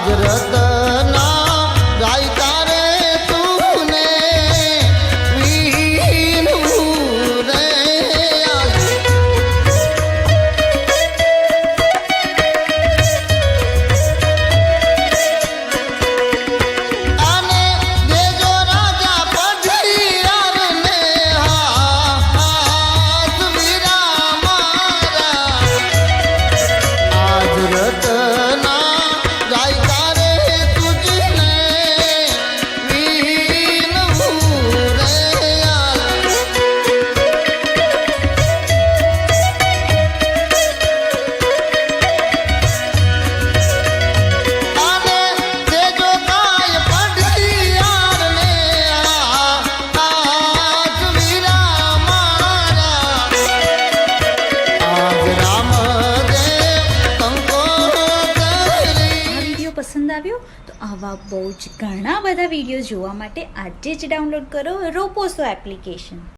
आज रतना गायिका रे तूने वीणु रे आने देजो राजा पढ़ियार ने हाथ वीरा मारा आज रतना गायिका रे तुझने वीणु रे आने देजो गाय पढ़ियार ने आज वीरा मारा आज राम देव કંકોર કરી આ વિડીયો પસંદ આવ્યો તો આવા બહુ જ ઘણા બધા વિડીયો જોવા માટે આજે જ ડાઉનલોડ કરો રોપોસો એપ્લિકેશન।